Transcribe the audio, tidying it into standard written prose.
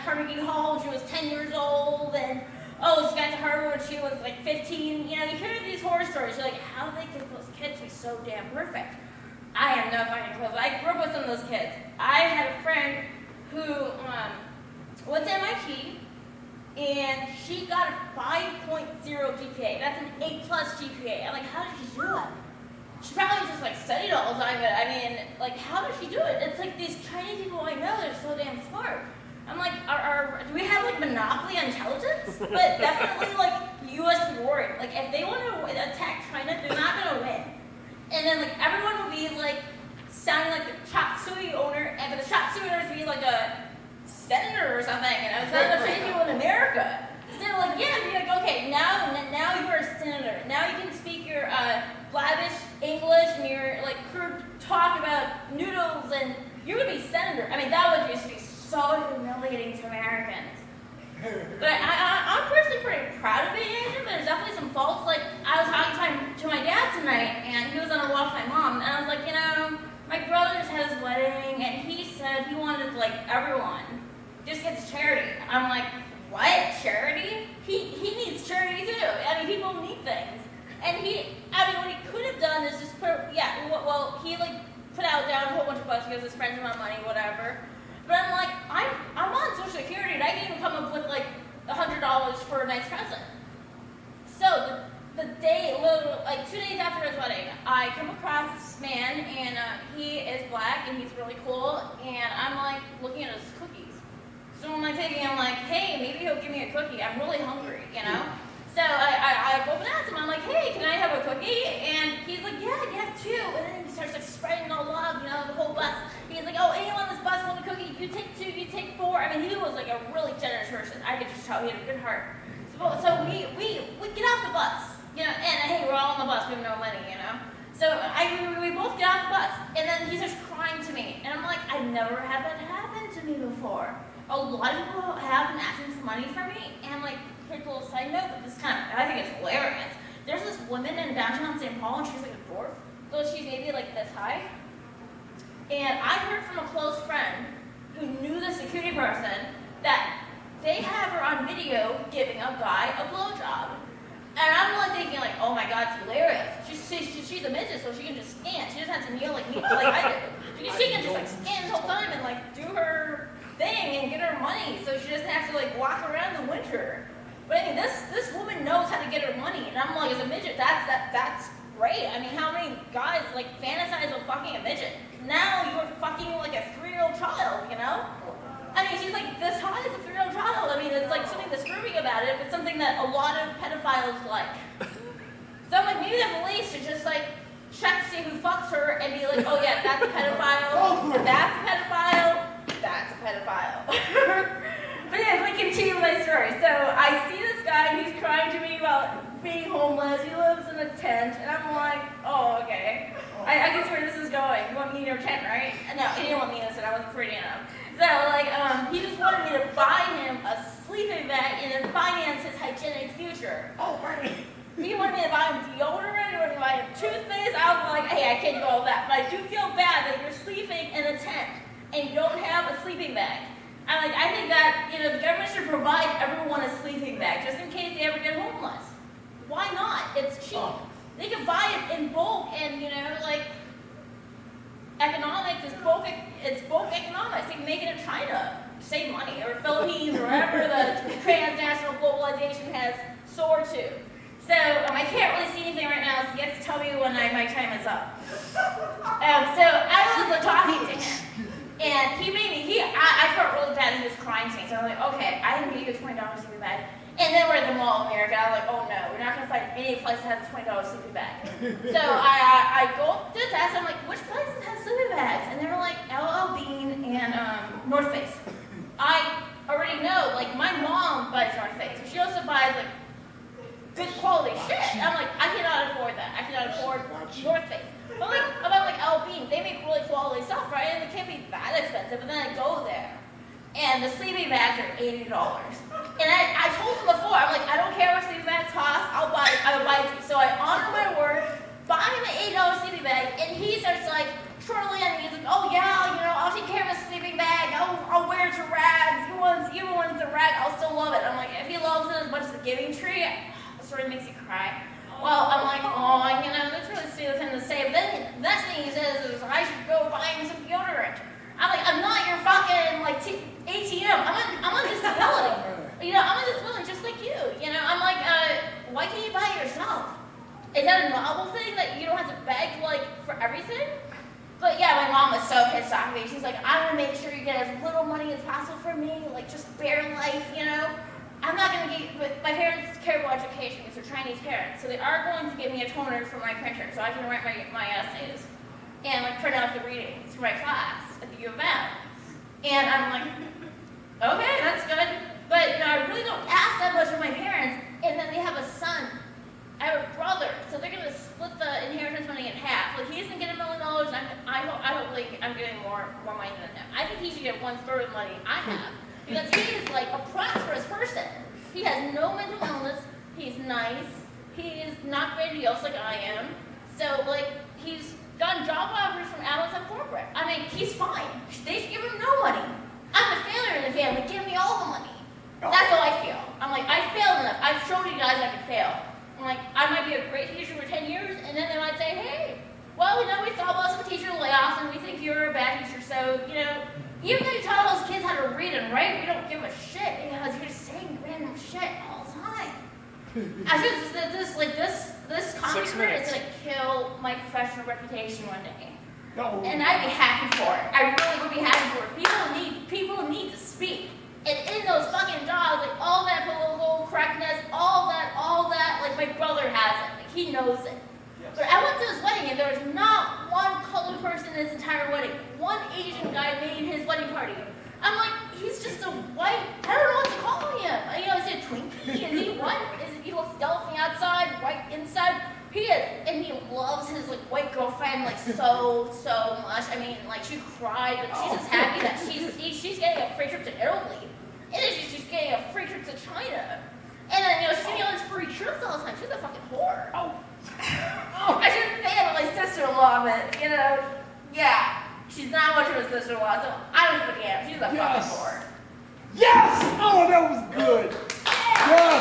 Carnegie Hall when she was 10 years old, and oh, she got to Harvard when she was like 15. You know, you hear these horror stories. You're like, how did they get those kids to be so damn perfect? I have no fucking clue. I grew up with some of those kids. I had a friend who went to MIT, and she got a 5.0 GPA. That's an A+ GPA. I'm like, how did she do it? She probably just like studied all the time, but I mean, like, how does she do it? It's like these Chinese people I know, they're so damn smart. I'm like, do we have like monopoly on intelligence? But definitely like U.S. reward. Like if they want to attack China, they're not gonna win. And then like everyone will be like sounding like the chop suey owner, and but the chop suey owners be like a senator or something. And I was not the same people in America. So they're like, yeah, be like, okay, now you're a senator. Now you can speak your lavish English and your like crude talk about noodles, and you're gonna be senator. I mean, that would just be so humiliating to Americans. But I'm personally pretty proud of being Asian, but there's definitely some faults. Like, I was talking to my dad tonight, and he was on a walk with my mom, and I was like, you know, my brother just had his wedding, and he said he wanted, like, everyone just get to charity. I'm like, what? Charity? He needs charity, too. I mean, people need things. And what he could have done is just he, like, put out down a whole bunch of bucks because his friends want money, whatever. But I'm like, I'm on Social Security, and I can even come up with like $100 for a nice present. So the day, like 2 days after his wedding, I come across this man, and he is black, and he's really cool, and I'm like looking at his cookies. So I'm like thinking, hey, maybe he'll give me a cookie. I'm really hungry, you know. So I go up and ask him. I'm like, hey, can I have a cookie? And he's like, yeah, I have two. And then he starts like spreading all love, you know, the whole bus. He's like, oh, anyone on this bus want a cookie? You take two, you take four. I mean, he was like a really generous person. I could just tell he had a good heart. So we get off the bus, you know, and hey, we're all on the bus. We have no money, you know. So we both get off the bus, and then he starts crying to me, and I'm like, I've never had that happen to me before. A lot of people have been asking for money from me, and like. Here's a little side note, but I think it's hilarious. There's this woman in downtown St. Paul, and she's like a dwarf. So she's maybe like this high. And I heard from a close friend who knew the security person that they have her on video giving a guy a blowjob. And I'm like thinking like, oh my God, it's hilarious. She's a midget, so she can just stand. She doesn't have to kneel like me, like I do. She can just like stand the whole time and like do her thing and get her money, so she doesn't have to like walk around in the winter. But I mean, this woman knows how to get her money, and I'm like, as a midget, that's great. I mean, how many guys like fantasize of fucking a midget? Now you're fucking like a 3-year-old child, you know? I mean, she's like this high as a 3-year-old child. I mean, it's like something disturbing about it, but something that a lot of pedophiles like. So I'm like, maybe the police should just like check to see who fucks her and be like, oh yeah, that's a pedophile, that's a pedophile, that's a pedophile. But yeah, let me continue my story. So I see this guy, and he's crying to me about being homeless. He lives in a tent, and I'm like, oh, okay. I can see where this is going. You want me in your tent, right? No, he didn't want me in it, I wasn't pretty enough. So, like, he just wanted me to buy him a sleeping bag and then finance his hygienic future. Oh, right. He wanted me to buy him deodorant, he wanted me to buy him toothpaste. I was like, hey, I can't do all that. But I do feel bad that you're sleeping in a tent and you don't have a sleeping bag. I think that, you know, the government should provide everyone a sleeping bag just in case they ever get homeless. Why not? It's cheap. They can buy it in bulk, and, you know, like, economics is bulk, it's bulk economics. They can make it in China, save money, or Philippines, or wherever the transnational globalization has soared to. So, I can't really see anything right now, so you have to tell me when my time is up. So, I was talking to him. And I felt really bad, he was crying to me, so I was like, okay, I can give you a $20 sleeping bag. And then we're at the Mall of America, I'm like, oh no, we're not going to find any place that has a $20 sleeping bag. So I go to the desk, I'm like, which places have sleeping bags? And they were like, LL Bean and North Face. I already know, like, my mom buys North Face, but she also buys, like, good quality shit. I'm like, I cannot afford that. I cannot afford North Face. But like, about like L Bean, they make really quality stuff, right? And it can't be that expensive. But then I go there, and the sleeping bags are $80. And I told him before, I'm like, I don't care what sleeping bags cost. I will buy it. So I honor my word, buy him an $80 sleeping bag, and he starts like twirling, and he's like, oh yeah, you know, I'll take care of his sleeping bag. I'll wear it to rags. He wants if he loves it as much as the giving tree, it sort of makes you cry. Well, I'm like, oh, you know, that's really sweet of him to say. But then the next thing he says is, I should go buy him some deodorant. I'm like, I'm not your fucking like ATM. I'm on disability. You know, I'm on disability just like you. You know, I'm like, why can't you buy it yourself? Is that a novel thing that you don't have to beg like for everything? But yeah, my mom was so pissed off at me. She's like, I want to make sure you get as little money as possible from me, like just bare life, you know. I'm not going to get, but my parents care about education because they're Chinese parents, so they are going to give me a toner for my printer so I can write my essays and like print out the readings for my class at the U of M. And I'm like, okay, that's good. But you know, I really don't ask that much of my parents, and then they have a son. I have a brother, so they're going to split the inheritance money in half. Like, he doesn't get $1 million, I don't think I'm getting more money than him. I think he should get 1/3 of the money I have. Because he is like a prosperous person. He has no mental illness, he's nice, he is not grandiose like I am. So like, he's gotten job offers from Amazon corporate. I mean, he's fine. They should give him no money. I'm the failure in the family, give me all the money. That's how I feel. I'm like, I failed enough. I've shown you guys I can fail. I'm like, I might be a great teacher for 10 years, and then they might say, hey, well, we know we saw about some teacher layoffs, and we think you're a bad teacher, so, you know, even though you taught those kids how to read and write, we don't give a shit, because you're just saying random shit all the time. I think this comedy career is going to kill my professional reputation one day. No. And I'd be happy for it. I really would be happy for it. People need to speak. And in those fucking jobs, like all that political correctness, all that, like my brother has it. Like he knows it. Yes. But I went to his wedding and there was not one colored person in his entire wedding. One Asian guy made his wedding party. I'm like, he's just a white, I don't know what to call him. You know, is he a Twinkie? Is he what? Is he stealth from the outside, white inside? He is, and he loves his like white girlfriend like so much. I mean, like she cried, but she's just happy that she's getting a free trip to Italy, and then she's getting a free trip to China, and then you know she's getting all these free trips all the time. She's a fucking whore. I shouldn't say it on my sister-in-law, but you know, yeah, she's not much of a sister-in-law, so I don't forget. She's a fucking whore. Yes! Oh, that was good. Yes!